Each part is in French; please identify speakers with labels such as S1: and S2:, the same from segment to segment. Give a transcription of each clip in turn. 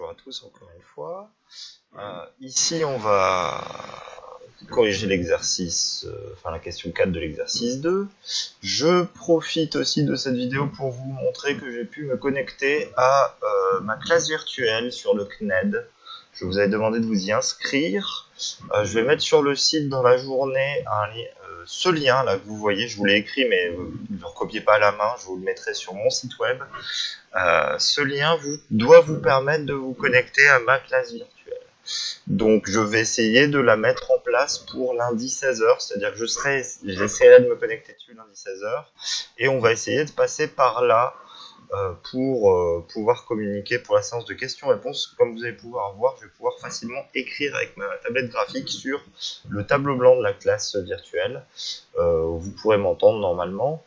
S1: bonjour à tous encore une fois. Ici, on va corriger l'exercice, la question 4 de l'exercice 2. Je profite aussi de cette vidéo pour vous montrer que j'ai pu me connecter à ma classe virtuelle sur le CNED. Je vous avais demandé de vous y inscrire. Je vais mettre sur le site dans la journée ce lien là que vous voyez. Je vous l'ai écrit, mais ne le recopiez pas à la main. Je vous le mettrai sur mon site web. Ce lien doit vous permettre de vous connecter à ma classe virtuelle. Donc je vais essayer de la mettre en place pour lundi 16h, c'est-à-dire que j'essaierai de me connecter dessus lundi 16h, et on va essayer de passer par là pour pouvoir communiquer pour la séance de questions-réponses. Comme vous allez pouvoir voir, je vais pouvoir facilement écrire avec ma tablette graphique sur le tableau blanc de la classe virtuelle. Vous pourrez m'entendre normalement.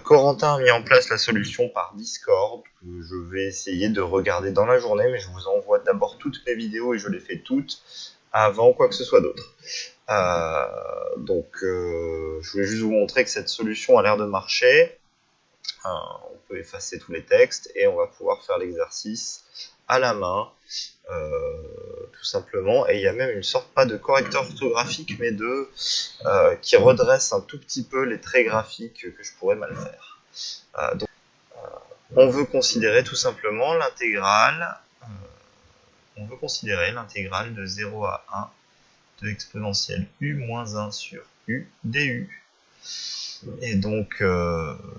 S1: Corentin a mis en place la solution par Discord, que je vais essayer de regarder dans la journée, mais je vous envoie d'abord toutes mes vidéos et je les fais toutes avant quoi que ce soit d'autre. Je voulais juste vous montrer que cette solution a l'air de marcher. On peut effacer tous les textes et on va pouvoir faire l'exercice à la main, tout simplement. Et il y a même une sorte, pas de correcteur orthographique, mais qui redresse un tout petit peu les traits graphiques que je pourrais mal faire. On veut considérer tout simplement l'intégrale. On veut considérer l'intégrale de 0 à 1 de exponentielle u moins 1 sur u du. Et donc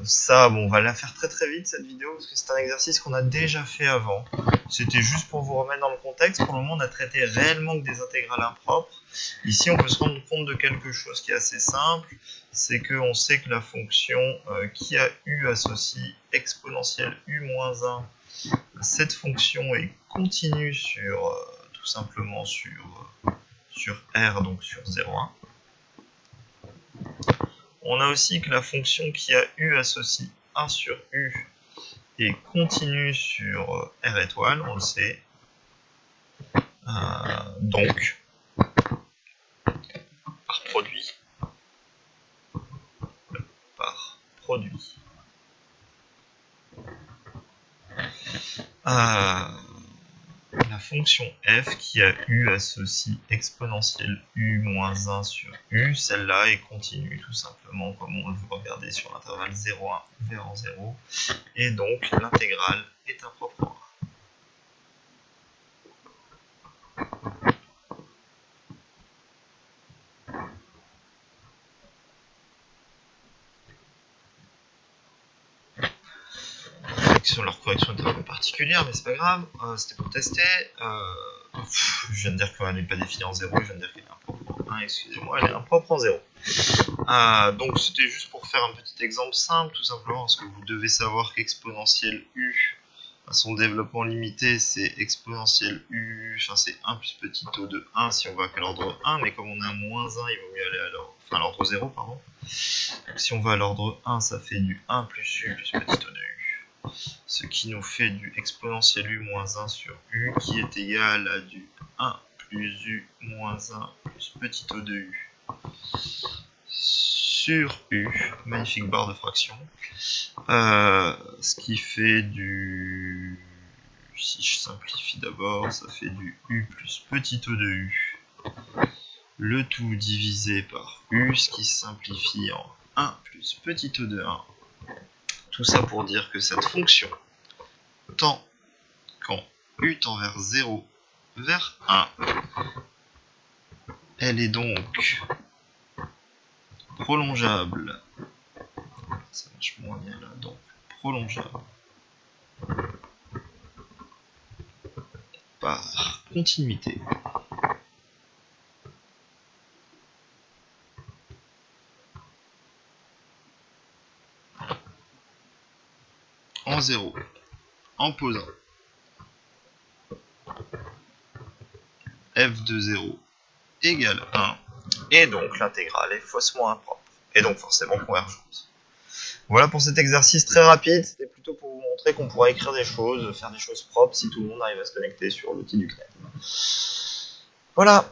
S1: ça, on va la faire très très vite cette vidéo parce que c'est un exercice qu'on a déjà fait avant. C'était juste pour vous remettre dans le contexte. Pour le moment, on a traité réellement que des intégrales impropres. Ici, on peut se rendre compte de quelque chose qui est assez simple. C'est qu'on sait que la fonction qui a u associe exponentielle u moins 1, cette fonction est continue sur tout simplement sur R, donc sur 0,1. On a aussi que la fonction qui a u associe 1 sur u est continue sur R étoile, on le sait. Donc, par produit. La fonction f qui a u associe exponentielle u moins 1 sur u, celle-là est continue tout simplement comme on le veut regarder sur l'intervalle 0,1 vers 0, et donc l'intégrale est impropre. Leur correction était un peu particulière, mais c'est pas grave, c'était pour tester. Je viens de dire qu'elle n'est pas définie en 0, je viens de dire qu'elle est impropre en 1, excusez-moi, elle est impropre en 0. Donc c'était juste pour faire un petit exemple simple, tout simplement, parce que vous devez savoir qu'exponentielle u, à son développement limité, c'est exponentielle u, c'est 1 plus petit o de 1 si on va à l'ordre 1, mais comme on a un moins 1, il vaut mieux aller à l'ordre 0, pardon. Donc si on va à l'ordre 1, ça fait du 1 plus u plus petit o de u. Ce qui nous fait du exponentielle u moins 1 sur u qui est égal à du 1 plus u moins 1 plus petit o de u sur u, magnifique barre de fraction, ce qui fait du, si je simplifie d'abord, ça fait du u plus petit o de u, le tout divisé par u, ce qui se simplifie en 1 plus petit o de 1. Tout ça pour dire que cette fonction tend, quand u tend vers 0, vers 1, elle est donc prolongeable, ça marche moins bien là, donc prolongeable par continuité en 0, en posant f de 0 égale 1, et donc l'intégrale est faussement impropre, et donc forcément convergente. Voilà pour cet exercice très rapide, c'était plutôt pour vous montrer qu'on pourra écrire des choses, faire des choses propres si tout le monde arrive à se connecter sur l'outil du CNED. Voilà.